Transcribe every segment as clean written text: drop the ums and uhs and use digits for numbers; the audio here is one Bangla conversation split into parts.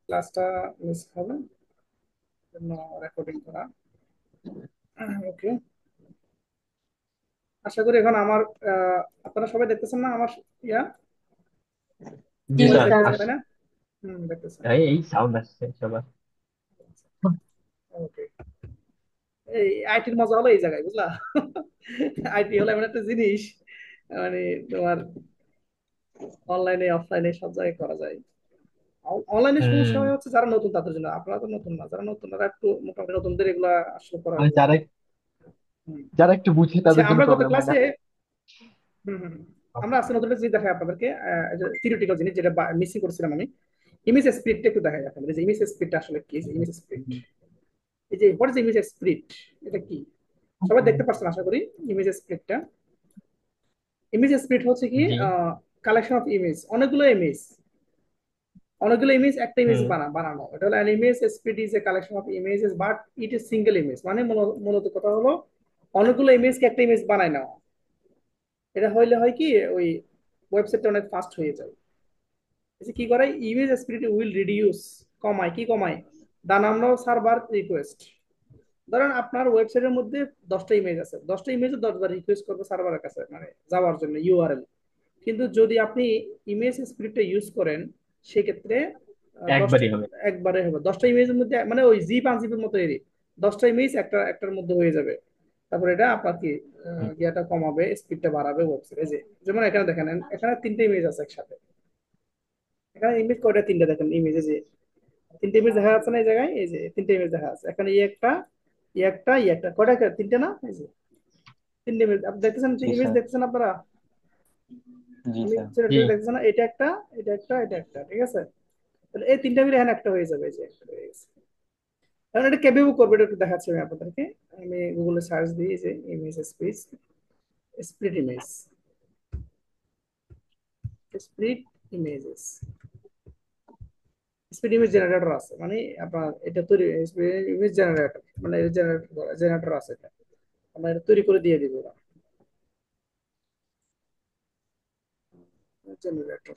ক্লাসটা মিস হবে, জন্য রেকর্ডিং করা। ওকে, আশা করি এখন আমার আপনারা সবাই দেখতেছেন না আমার ইয়া জি জি ভয়েস স্যার। স্যার। দেখতেছেন তাই না? দেখতেছেন। এই সাউন্ড আসছে সবার। ওকে, এই আইটির মজা হলো এই জায়গায়, বুঝলা? আইটি হলো এমন একটা জিনিস, মানে তোমার অনলাইনে অফলাইনে সব জায়গায় করা যায়। অনলাইনে সমস্যা হুম। হয় হচ্ছে যারা নতুন তাদের জন্য, আপনারা তো নতুন না, যারা নতুন তারা একটু মোটামুটি নতুনদের এগুলা আসলে করা মানে যায়। হুম। যারা একটু বুঝে আচ্ছা, তাদের জন্য আমরা গত প্রবলেম হয় না। ক্লাসে আমরা আজকে নতুন একটা জিনিস দেখাই আপনাদেরকে, থিওরিটিক্যাল জিনিস যেটা মিসিং করছিলাম আমি। ইমেজ স্প্লিটটা একটু দেখাই আপনাদের, যে ইমেজ স্প্লিটটা আসলে কি। ইমেজ স্প্লিট, এই যে হোয়াট ইজ ইমেজ স্প্লিট, এটা কি সবাই দেখতে পাচ্ছেন আশা করি। ইমেজ স্প্লিটটা, ইমেজ স্প্লিট হচ্ছে কি জি। কালেকশন অফ ইমেজ, অনেকগুলো ইমেজ একটা ইমেজ হুম। বানানো, এটা হলো image split is a collection of images but it is single image, মানে মূলত কথা হলো অনেকগুলো ইমেজকে একটা ইমেজ বানায় নেওয়া। এটা হইলে হয় কি, ওই ওয়েবসাইটটা অনেক ফাস্ট হয়ে যায়। এই যে কি করে ইমেজ স্পিড উইল রিডিউস, কমায়, কি কমায়, the number of server request. ধরেন আপনার ওয়েবসাইটের মধ্যে 10টা ইমেজ আছে, 10টা ইমেজে 10 বার রিকোয়েস্ট করবে সার্ভারের কাছে, মানে যাওয়ার জন্য ইউআরএল। কিন্তু যদি আপনি ইমেজ স্প্লিটটা ইউজ করেন, সেক্ষেত্রে 10টা একবারই হবে। একবারে হবে, 10টা ইমেজের মধ্যে, মানে ওই জিপ আনজিপের মতো এরই 10টা ইমেজ একটার মধ্যে হয়ে যাবে। তারপর এটা আপনার কি হুম। গিয়াটা কমাবে, স্পিডটা বাড়াবে ওয়েবসাইটে। যে যেমন এখানে দেখেন, এখানে 3টে ইমেজ আছে একসাথে, এখানে ইমেজ কয়টা, 3টে দেখেন ইমেজে, যে 3টে ইমেজ দেখা যাচ্ছে না এই জায়গায়, এই যে 3টে ইমেজ দেখা যাচ্ছে এখানে, একটা একটা কয়টা, 3টে না, এই যে 3টে ইমেজ আপনি দেখতেছেন, জি ইমেজ স্যার। দেখতেছেন আপনারা। জি আমি স্যার। জি। ছেলেটা দেখতেছেন না, এটা একটা, এটা একটা, ঠিক আছে? তাহলে এই 3টা মিলে এখানে একটা হয়ে যাবে, এই যে একটা হয়ে গেছে। কারণ এটা কেবিও করবে, এটা একটু দেখাচ্ছি আমি আপনাদেরকে। আমি গুগলে সার্চ দিই, যে image speech, split image, split images, speed image generator আছে, মানে আপনার এটা তৈরি ইমেজ জেনারেটর, মানে জেনারেটর আছে এটা, আমরা এটা তৈরি করে দিয়ে দিব ওরা। জেনারেটর,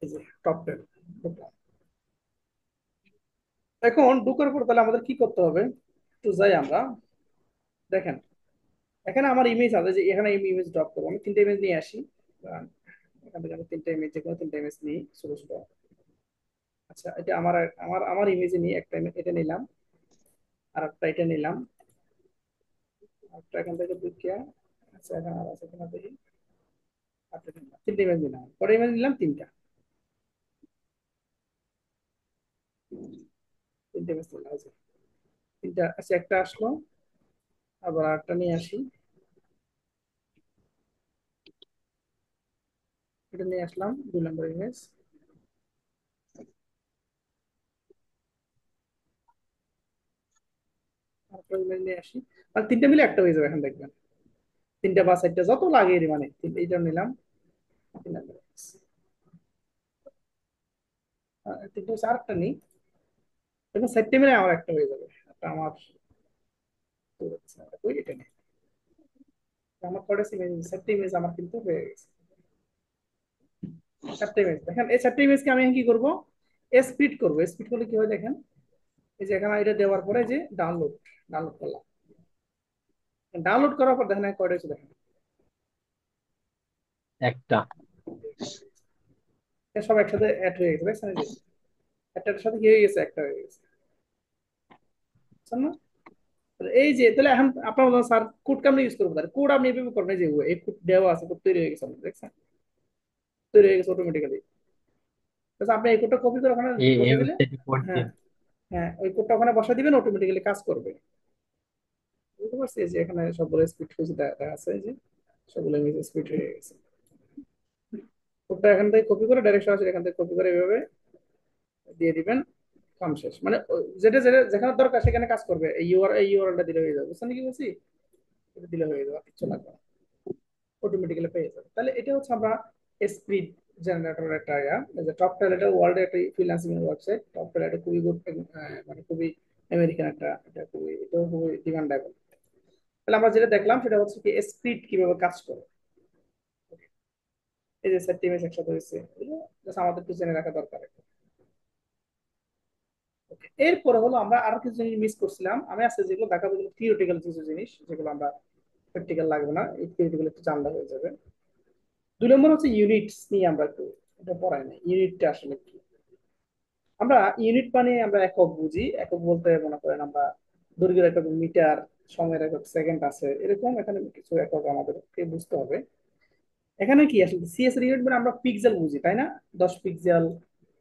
এই যে টপ 10 ঢুকলাম। এখন ঢুকার পর তাহলে আমাদের কি করতে হবে, একটু যাই আমরা, দেখেন এখানে আমার ইমেজ আছে, যে এখানে ইমেজ ড্রপ করবো, আমি 3টে ইমেজ নিয়ে আসি। আহ, এখান থেকে আমি 3টে ইমেজ, যে কোনো 3টে ইমেজ নিই ছোট ছোট। আচ্ছা, এটা আমার আমার ইমেজে নিয়ে একটা image এটা নিলাম, আর একটা এটা নিলাম, একটা এখান থেকে ঢুকিয়ে, আচ্ছা এখানে আর আছে কিনা দেখি, একটা নিলাম, 3টে ইমেজ নিলাম, পরে ইমেজ নিলাম 3টা, 3টে ইমেজ নিলাম, এই যে 3টা, আচ্ছা একটা আসলো, আবার আরেকটা নিয়ে আসি, এটা নিয়ে আসলাম 2 নম্বর ইমেজ, আরেকটা ইমেজ নিয়ে আসি, আর 3টে মিলে একটা হয়ে যাবে, এখন দেখবেন 3টা বা 4টা যত লাগে এর, মানে এইটা নিলাম 3 নম্বর image। 3টে হচ্ছে, আরেকটা নেই, এবং 4টে মিলে আমার একটা হয়ে যাবে, একটা আমার ওই এটা নেই, আমার কটা ইমেজ, 4টে ইমেজ আমার কিন্তু হয়ে গেছে। 4টে ইমেজ দেখেন, এই 4টে ইমেজকে আমি এখন কি করবো, স্প্লিট করবো। স্প্লিট করলে কি হয় দেখেন, এই যে এখানে এটা দেওয়ার পরে যে ডাউনলোড, ডাউনলোড করলাম, ডাউনলোড করার পর দেখেন কয়টা হচ্ছে দেখেন, একটা। এটা সব একসাথে অ্যাড হয়ে গেছে, দেখছেন? এই যে একটার সাথে কি হয়ে গেছে, একটা হয়ে গেছে, বুঝছেন না? তাহলে এই যে, তাহলে এখন আপনার বলুন স্যার কোড কেমন ইউজ করবো, তাহলে কোড আপনি এভাবে করবেন, এই যে এই কোড দেওয়া আছে, কোড তৈরি হয়ে গেছে আপনার, দেখছেন তৈরি হয়ে গেছে অটোমেটিক্যালি। আপনি এই কোডটা কপি করে ওখানে এই বসিয়ে দিলে, ওয়েবসাইটে কোড হ্যাঁ, দিয়ে। হ্যাঁ ওই কোডটা ওখানে বসিয়ে দিবেন, অটোমেটিক্যালি কাজ করবে। বুঝতে পারছি, এই যে এখানে সবগুলো স্পিড হয়েছে দেখা আছে, এই যে সবগুলো ইমেজ স্পিড হয়ে গেছে। কোডটা এখান থেকে কপি করে, ডাইরেক্ট সরাসরি এখান থেকে কপি করে এভাবে দিয়ে দিবেন, কাম শেষ। মানে যেটা যেটা যেখানে দরকার সেখানে কাজ করবে, এই ইউআরএলটা দিলে হয়ে যাবে, বুঝছেন কি বলছি? এটা দিলে হয়ে যাবে, কিছু লাগবে না, অটোমেটিক্যালি পেয়ে যাবে। তাহলে এটা হচ্ছে আমরা স্পিড জেনারেটর একটা ইয়া, যে টপ ট্যালেন্টের ওয়ার্ল্ডের একটা ফ্রিল্যান্সিং ওয়েবসাইট, টপ ট্যালেন্ট খুবই গুড, মানে খুবই আমেরিকান একটা, এটা খুবই, এটাও খুবই ডিমান্ডেবল। তাহলে আমরা যেটা দেখলাম সেটা হচ্ছে কি স্পিড কিভাবে কাজ করে। এই যে 4টি ইমেজ একসাথে হয়েছে, এগুলো জাস্ট আমাদের একটু জেনে রাখা দরকার। Okay, এরপরে হলো আমরা আরো কিছু জিনিস মিস করছিলাম, আমি আজকে যেগুলো দেখাবো এগুলো থিওরিটিক্যাল কিছু জিনিস, যেগুলো আমরা প্র্যাকটিক্যাল লাগবে না, এই থিওরিটিক্যাল একটু জানলে হয়ে যাবে। 2 নম্বর হচ্ছে ইউনিটস নিয়ে আমরা একটু, এটা পড়াই না, ইউনিটটা আসলে কি। আমরা ইউনিট মানে আমরা একক বুঝি, একক বলতে মনে করেন আমরা দৈর্ঘ্যের একক মিটার, সময়ের একক সেকেন্ড আছে, এরকম এখানে কিছু একক আমাদেরকে বুঝতে হবে। এখানে কি আসলে সিএস এর ইউনিট মানে আমরা পিক্সেল বুঝি, তাই না? 10 পিক্সেল,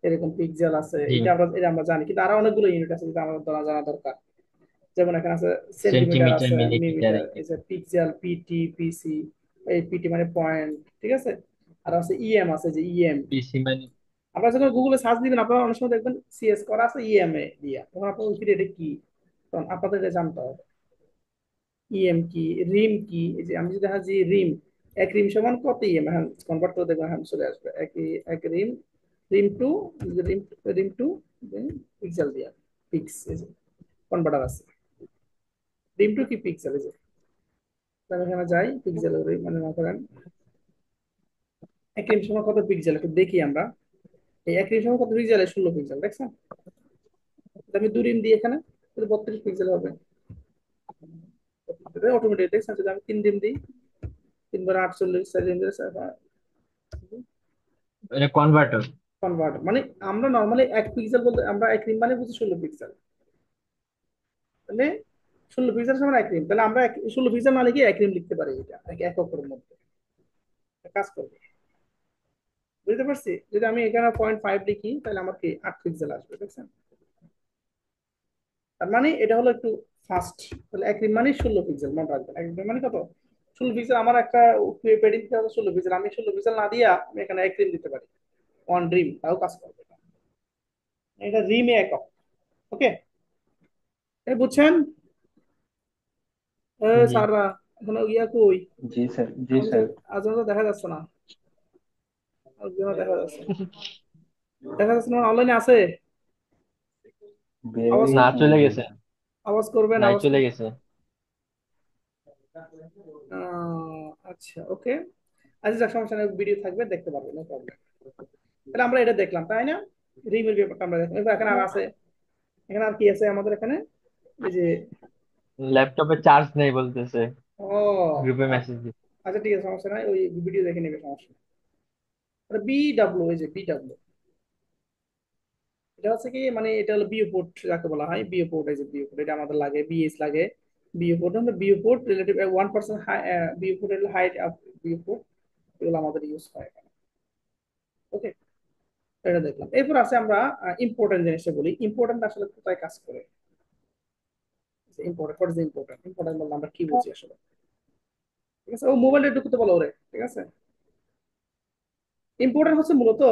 এরকম পিক্সেল আছে, জি। এটা আমরা জানি, কিন্তু আরো অনেকগুলো ইউনিট আছে যেটা আমাদের জানা দরকার। যেমন এখানে আছে সেন্টিমিটার, সেন্টিমিটার, আছে মিলিমিটার, মিলিমিটার, এই যে পিক্সেল, পিটি, পিসি, এই পিটি মানে পয়েন্ট, ঠিক আছে। আর আছে ইএম, আছে যে ইএম। পিসি মানে। আপনারা যখন গুগলে সার্চ দিবেন আপনারা অনেক সময় দেখবেন সিএস করা আছে ইএম এ দিয়া, তখন আপনার উইকিতে এটা কি, তখন আপনাদের এটা জানতে হবে। ইএম কি, রিম কি, এই যে আমি যদি দেখা যে রিম, এক রিম সমান কত ইএম, এখন কনভার্ট করে দেখবেন, এখন চলে আসবে এক এক রিম, রিম টু, রিম, রিম টু পিক্সেল দিয়া, পিক্স, এই যে কনভার্টার আছে, রিম টু কি পিক্সেল, এই যে আমি এখানে যাই পিক্সেল, মানে মনে করেন এক রিম সমান কত পিক্সেল একটু দেখি আমরা। এই এক রিম সমান কত পিক্সেল, 16 পিক্সেল, দেখছেন? আমি 2 রিম দিই এখানে, 32 পিক্সেল হবে অটোমেটিক, দেখছেন? যদি আমি 3 রিম দিই, 3 বার 48, 4 রিম এটা কনভার্টার। কনভার্ট, মানে আমরা নর্মালি এক পিক্সেল বলতে আমরা এক রিম মানে বুঝি 16 পিক্সেল, তাহলে 16 পিক্সেল সমান এক রিম, তাহলে আমরা 16 পিক্সেল মানে কি এক রিম লিখতে পারি, এটা এককের মধ্যে কাজ করবে। বুঝতে পারছি? যদি আমি এখানে 0.5 লিখি তাহলে আমার কি 8 পিক্সেল আসবে, দেখছেন? তার মানে এটা হলো একটু ফাস্ট। তাহলে এক রিম মানে 16 পিক্সেল, মনে রাখবেন এক রিম মানে কত, 16 পিক্সেল। আমার একটা পেডিং দিতে হবে 16 পিক্সেল, আমি 16 পিক্সেল না দিয়া আমি এখানে এক রিম দিতে পারি, 1 রিম, তাও কাজ করবে। এটা রিমে একক। ওকে, এই বুঝছেন? জি। স্যাররা এখন ইয়া কই, জি স্যার, জি আমাকে স্যার। আজ তো দেখা যাচ্ছে না, আজও দেখা যাচ্ছে না, দেখা যাচ্ছে না, অনলাইনে আছে? বের আওয়াজ, হয়ে না, গেছে মনে চলে হয় গেছে। বোধহয়। আওয়াজ করবেন, নাই, আওয়াজ চলে করবেন। গেছে। আচ্ছা, ওকে। আচ্ছা যাক, সমস্যা নেই, ভিডিও থাকবে, দেখতে পারবেন, নো প্রবলেম। তাহলে আমরা এটা দেখলাম, তাই না? রিমের ব্যাপারটা আমরা দেখলাম, এবার এখানে আর আছে, এখানে আর কি আছে আমাদের এখানে, এই যে, ল্যাপটপে চার্জ নেই বলতেছে, ও গ্রুপে আ- মেসেজ দিচ্ছে। আচ্ছা ঠিক আছে, সমস্যা নাই, ওই ভিডিও দেখে নেবে, সমস্যা নেই। বিডাব্লিউ, এই যে বিডাব্লিউ, এটা হচ্ছে কি, মানে এটা হলো বিও পোর্ট যাকে বলা হয়, বিও পোর্ট, এই যে বিও পোর্ট, এটা আমাদের লাগে, বিএস লাগে। বিও পোর্ট হলো BO port relative 1% high, BO port হলো হাইট অফ বিও পোর্ট, এগুলো আমাদের ইউজ হয়। ওকে, এটা দেখলাম। এরপর আছে আমরা ইম্পর্টেন্ট জিনিসটা বলি, ইম্পর্টেন্ট আসলে কোথায় কাজ করে। Important, what is important, important বলতে আমরা কি বুঝি আসলে, ঠিক আছে? ও মোবাইলে ঢুকতে বলো ওরে, ঠিক আছে? ইম্পর্টেন্ট হচ্ছে মূলত,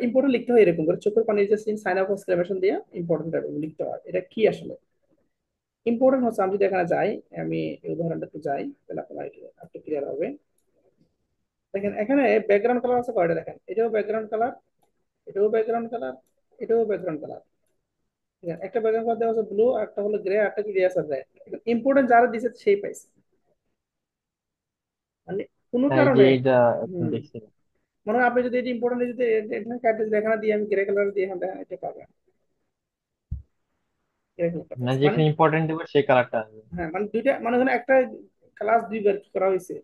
ইম্পর্টেন্ট লিখতে হয় এরকম করে চোখের পানি যে সাইন অফ এক্সক্লেমেশন দিয়ে ইম্পর্টেন্ট লিখতে হয়, এটা কি আসলে ইম্পর্টেন্ট হচ্ছে। আমি যদি এখানে যাই, আমি এই উদাহরণটা একটু যাই, তাহলে আপনার একটু ক্লিয়ার হবে। দেখেন এখানে ব্যাকগ্রাউন্ড কালার আছে কয়টা, দেখেন এটাও ব্যাকগ্রাউন্ড কালার, এটাও ব্যাকগ্রাউন্ড কালার, এটাও ব্যাকগ্রাউন্ড কালার, ঠিক আছে? একটা ব্যাকগ্রাউন্ড কালার দেওয়া আছে ব্লু, একটা হলো গ্রে, একটা কি দেওয়া আছে রেড। ইম্পর্টেন্ট যারা দিছে সেই পাইছে, মানে কোনো হ্যাঁ, এই যে কারণে। এইটা এখন হুম, দেখছি। মনে হয় আপনি যদি এটা ইম্পর্টেন্ট যদি এখানে কাটতে যদি এখানে দিয়ে আমি গ্রে কালার দিয়ে এখানে দেখেন, এটা পাবেন, গ্রে কালারটা না, পাইছে মানে। যেখানে ইম্পর্টেন্ট দেবো সেই কালারটা আসবে। হ্যাঁ, মানে দুইটা, মানে ওখানে একটা ক্লাস দুইবার কি করা হয়েছে,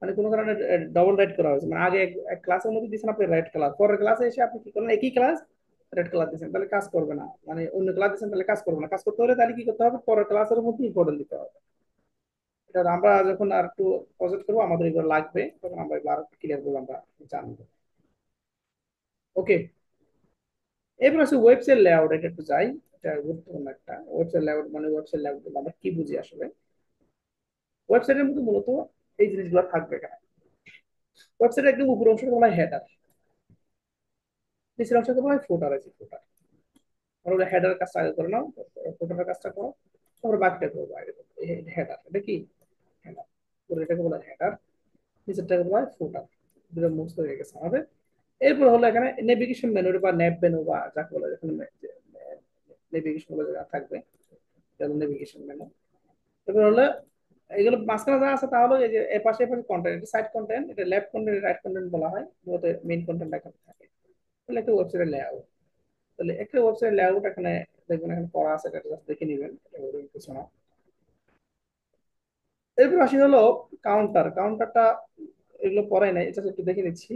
মানে কোনো কারণে ডবল রাইট করা হয়েছে, মানে আগে এক ক্লাসের মধ্যে দিয়েছেন আপনি রেড কালার, পরের ক্লাসে এসে আপনি কি করেন একই ক্লাস রেড কালার দিয়েছেন, তাহলে কাজ করবে না, মানে অন্য ক্লাস দিয়েছেন তাহলে কাজ করবে না, কাজ করতে হলে তাহলে কি করতে হবে, পরের ক্লাসের মধ্যে ইম্পর্টেন্ট দিতে হবে। এটা আমরা যখন আর একটু প্রজেক্ট করবো আমাদের এগুলো লাগবে, তখন আমরা এগুলো আর ক্লিয়ার করবো, আমরা জানবো। ওকে, এরপর আছে ওয়েবসাইট লেআউট, এটা একটু যাই, এটা গুরুত্বপূর্ণ একটা। ওয়েবসাইট লেআউট মানে ওয়েবসাইট লেআউট আমরা কি বুঝি আসলে। ওয়েবসাইটের মধ্যে মূলত এই জিনিসগুলো থাকবে এখানে। ওয়েবসাইটের একদম উপর অংশটা বলা হয় হেডার, নিচের অংশটা বলা হয় ফুটার, আছে ফুটার। আমরা হেডার কাজটা আগে করে নাও, ফুটারের কাজটা করো, তারপরে বাকিটা করবো বাইরে। হেডার, এটা কি হেডার, এটাকে বলা হয় হেডার, নিচেরটাকে বলা হয় ফুটার। দুটো মুখস্থ হয়ে গেছে আমাদের। এরপর হলো এখানে নেভিগেশন মেনু বা ন্যাব মেনু বা যাকে বলে, এখানে নেভিগেশন গুলো যা থাকবে, নেভিগেশন মেনু। এরপর হলো এগুলো মাঝখানে যা আছে তাহলে এই যে এ পাশে কন্টেন্ট, এটা সাইড কন্টেন্ট, এটা লেফট কন্টেন্ট, রাইট কন্টেন্ট বলা হয়, মূলত মেইন কন্টেন্ট এখানে থাকে। তাহলে একটা ওয়েবসাইটের লেআউট, তাহলে একটা ওয়েবসাইটের লেআউট এখানে দেখবেন এখানে করা আছে, এটা জাস্ট দেখে নেবেন, এটা বড় কিছু না। এরপর আসি হলো কাউন্টারটা, এগুলো পড়াই নাই, এটা একটু দেখে নিচ্ছি।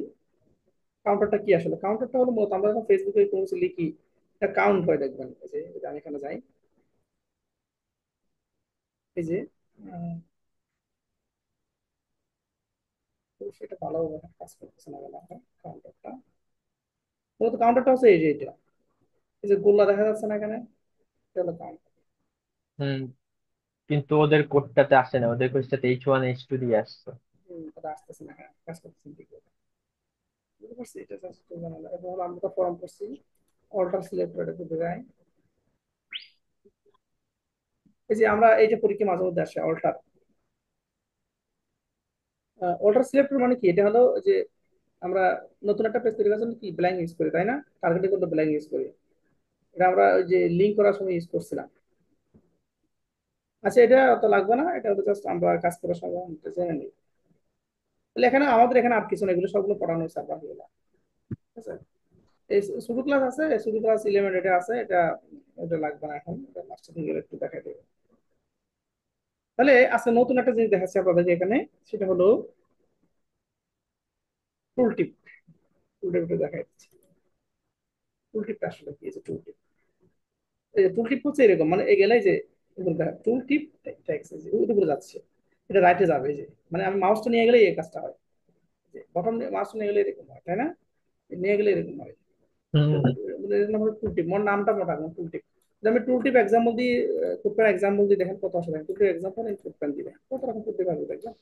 কাউন্টারটা কি আসলে? কাউন্টারটা হলো মূলত আমরা যখন ফেসবুকে কোনো কিছু লিখি, এটা কাউন্ট হয় দেখবেন। এই যে আমি এখানে যাই, এই যে আহ, তো সেটা ভালোভাবে কাজ করতেছে না বলা হয়। কাউন্টারটা মূলত কাউন্টারটা হচ্ছে এই যে এটা, এই যে গোল্লা দেখা যাচ্ছে না এখানে, এটা হলো কাউন্টার। হুম, কিন্তু ওদের কোডটাতে আসে না, ওদের কোডটাতে H1 H2 দিয়ে আসছে। এটা আসতেছে না, হ্যাঁ কাজ করতেছে ঠিক করে। বুঝতে পারছি, এটা জাস্ট একটু ঝামেলা। এবং হলো আমরা তো ফর্ম করছি, অল্টার সিলেক্ট করে করতে যাই। এই যে আমরা এই যে পরীক্ষা মাঝে মধ্যে আসে অল্টার, অল্টার সিলেক্টর মানে কি? এটা হলো যে আমরা নতুন একটা পেজ তৈরি করার জন্য কি ব্ল্যাঙ্ক ইউজ করি, তাই না? টার্গেটিং করতে ব্ল্যাঙ্ক ইউজ করি, এটা আমরা ওই যে লিঙ্ক করার সময় ইউজ করছিলাম। আচ্ছা, এটা তো লাগবে না, এটা হলো জাস্ট আমরা কাজ করার সময় এটা জেনে নিই। তাহলে এখানে আমাদের এখানে আর কিছু না, এগুলো সবগুলো পড়ানো হয়েছে আপনার হলো, ঠিক আছে? এই শুরু ক্লাস আছে, শুরু ক্লাস 11 এটা আছে, এটা এটা লাগবে না এখন, এটা মাস্টার থেকে একটু দেখাই দেবে। তাহলে আজকে নতুন একটা জিনিস দেখাচ্ছি আপনাদেরকে এখানে, সেটা হলো টুল টিপ। টুল টিপ একটু দেখাই দিচ্ছি। টুল টিপটা আসলে কি? টুল টিপ, এই যে টুল টিপ হচ্ছে এরকম, মানে এই গেলে যে টুল টিপ টেক্সট উপরে যাচ্ছে, এটা রাইটে যাবে। এই যে মানে আমি মাউসটা নিয়ে গেলে এই কাজটা হয়, যে বটন মাউসটা নিয়ে গেলে এরকম হয়, তাই না? নিয়ে গেলে এরকম হয়। হুম। এর নাম হলো টুল টিপ, মোর নামটা মোটা একদম টুল টিপ। আমি টুল টিপ এক্সাম্পল দিয়ে, ফুটপ্যান এক্সাম্পল দিয়ে দেখেন কত আসলে টুল টিপ এক্সাম্পল, এই ফুটপ্যান দিবে কত রকম টুল টিপ আসবে দেখবেন।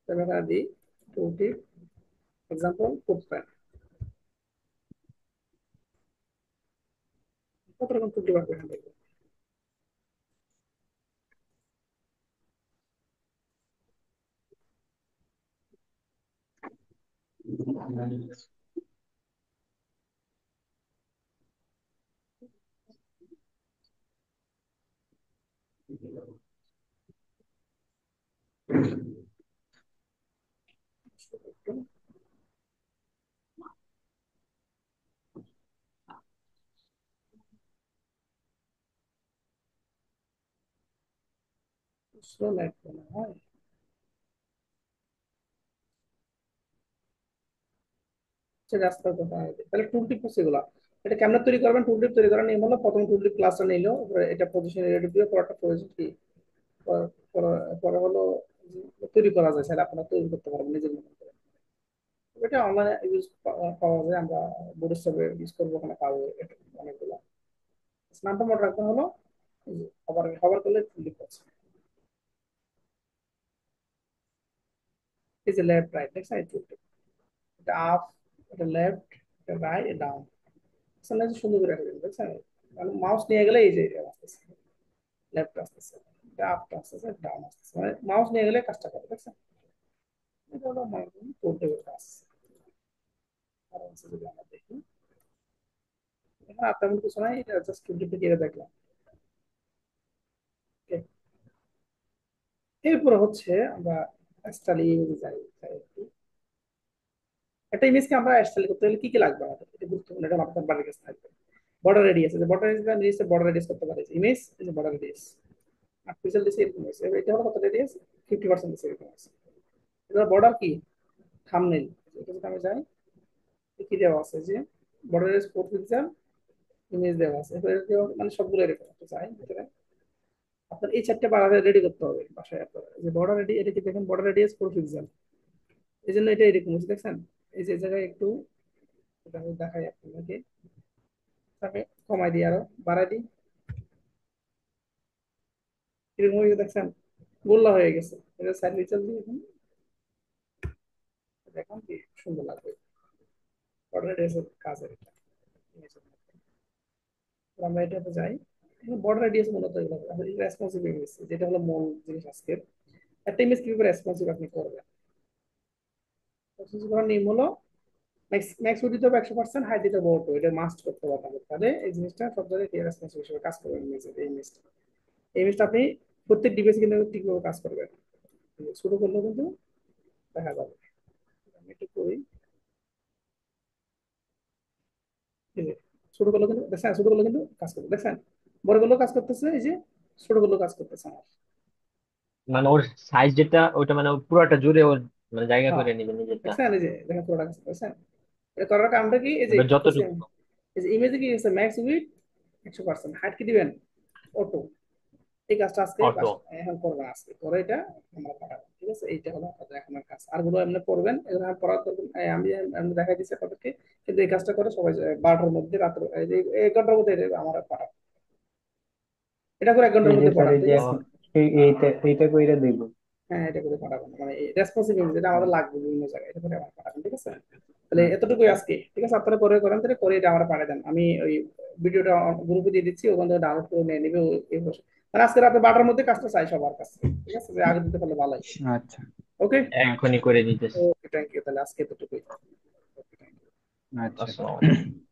তবে এখানে দিই টুল টিপ এক্সাম্পল ফুটপ্যান, কত রকম টুল টিপ আসবে এখানে দেখবেন। স্লো লাইট মনে হয়। সে রাস্তা কোথায়? তাহলে টুল টিপ হচ্ছে এগুলা। এটা কেমন তৈরি করবেন? টুল টিপ তৈরি করার নিয়ম হলো, প্রথমে টুল টিপ ক্লাসটা নিলো, এটা পজিশন রেডি দিয়ে পরে একটা পজিশন কি পরে পরে হলো যে তৈরি করা যায়, সেটা আপনারা তৈরি করতে পারবেন নিজের মতো করে। এটা অনলাইনে ইউজ পাওয়া যায়, আমরা বুটস্ট্র্যাপে ইউজ করবো, ওখানে পাবো এটা অনেকগুলো। নামটা মনে রাখতে হলো, খবর খবর করলে টুল টিপ আছে। এই যে লেফট রাইট দেখছেন, এই টুল টিপ, এটা আপ, এটা লেফট, এটা রাইট, এটা ডাউন। আসলে যে সুন্দর করে রাখবেন দেখছেন, কারণ মাউস নিয়ে গেলে এই যে এটা আসতেছে, লেফট আসতেছে, এটা আপ আসতেছে, ডাউন আসতেছে, মানে মাউস নিয়ে গেলে কাজটা করে দেখছেন। এটা হলো টুল টিপের কাজ। আর হচ্ছে যদি আমরা দেখি, এখানে আর তেমন কিছু নাই, এটা জাস্ট টুল টিপে দিয়ে দেখলাম। Okay? এরপরে হচ্ছে আমরা স্টাইল যাই যাই একটু। একটা ইমেজকে আমরা স্টাইল করতে হলে কি কি লাগবে আমাদের, এটা গুরুত্বপূর্ণ, এটা আপনার বাড়ির কাছে থাকবে। বর্ডার রেডিয়াস, যে বর্ডার রেডিয়াস, বর্ডার রেডিয়াস করতে পারে ইমেজ, এই যে বর্ডার রেডিয়াস আর পিক্সেল দিছে এরকম হয়েছে, এটা হলো কত রেডিয়াস, 50% দিছে এরকম আছে। এটা বর্ডার কি? থাম্বনেইল। এটা যদি আমি যাই, কি দেওয়া আছে যে বর্ডার রেডিয়াস 4 পিক্সেল, ইমেজ দেওয়া আছে, মানে সবগুলো এরকম একটা চাই ভিতরে। আপনার এই চারটে বাড়াতে রেডি করতে হবে বাসায় আপনার, যে বর্ডার রেডি, এটা কি দেখেন বর্ডার রেডিয়াস 4 পিক্সেল, এই জন্য এটা এরকম হচ্ছে দেখছেন। এই যে এই জায়গায় একটু এটা আমি দেখাই আপনাকে, তাকে কমাই দিই আরো বাড়াই দিই, এরকম হয়ে দেখছেন গোল্লা হয়ে গেছে। এটা সাইড নিচল দিয়ে এখন দেখুন কি সুন্দর লাগবে। বর্ডার রেডিয়াসের কাজের এটা। তো আমরা এটাতে যাই, বর্ডার রেডিয়াস মূলত এগুলো রেসপন্সিভ ইমেজ, যেটা হলো মূল জিনিস আজকের। একটা ইমেজ কিভাবে রেসপন্সিভ আপনি করবেন, রেসপন্সিভ করার নিয়ম হলো ম্যাক্স ম্যাক্স দিতে হবে 100%, হাই দিতে হবে auto, এটা মাস্ট করতে হবে আপনাদের। তাহলে এই জিনিসটা সব জায়গায় রেসপন্সিভ হিসেবে কাজ করবে ইমেজের। এই ইমেজটা আপনি প্রত্যেক ডিভাইসে কিন্তু ঠিকভাবে কাজ করবে। শুরু করলে কিন্তু দেখা যাবে। আমি একটু করি। এই যে ছোট গুলো কিন্তু দেখছেন, ছোট গুলো কিন্তু কাজ করবে দেখছেন, বড় গুলো কাজ করতেছে, এই যে ছোট গুলো কাজ করতেছে আমার। মানে ওর সাইজ যেটা ওটা মানে ও পুরোটা জুড়ে ওর মানে জায়গা হ্যাঁ করে নিবে নিজেরটা। দেখছেন, এই যে দেখেন পুরোটা কাজ করতেছে। এটা করার কারণটা কি, এই যে এবার করতেছে, যতটুকু এই যে ইমেজে কি আছে, ম্যাক্স উইথ 100%, হাইট কি দিবেন অটো। এই কাজটা আজকে অটো। এখন করবেন, আজকে করে এটা আমরা পাঠাবো, ঠিক আছে। এইটা হলো আপনাদের এখনের কাজ, আর গুলো এমনি করবেন, এগুলো আর পড়া করবেন। আমি দেখাই দিচ্ছি আপনাদেরকে, কিন্তু এই কাজটা করে সবাই 12টার মধ্যে, রাত্র এই যে 1 ঘন্টার মধ্যে এটা আমার পাঠাবো, এটা করে 1 ঘন্টার এই যে মধ্যে স্যার পাঠান, এই ঠিক যে আছে। এখন এইটা কইরা দিব। হ্যাঁ এটা করে পাঠাবেন, মানে রেসপন্সিভ যেটা আমাদের লাগবে বিভিন্ন জায়গায়, এটা করে আমার পাঠাবেন, ঠিক আছে। তাহলে আচ্ছা এতটুকুই আজকে, ঠিক আছে। আপনারা পরে করেন, তাহলে করে এটা আমরা পাঠিয়ে দেন, আমি ওই ভিডিওটা গ্রুপে দিয়ে দিচ্ছি, ওখান থেকে ডাউনলোড করে নিয়ে নিবে এই বসে। মানে আজকে রাতে 12টার মধ্যে কাজটা চাই সবার কাছে, ঠিক আছে, যে আগে দিতে পারলে ভালোই। আচ্ছা ওকে। এক্ষুনি করে দিতেছি। ওকে থ্যাংক ইউ, তাহলে আজকে এতটুকুই। Okay thank you. আচ্ছা। আসসালামু আলাইকুম।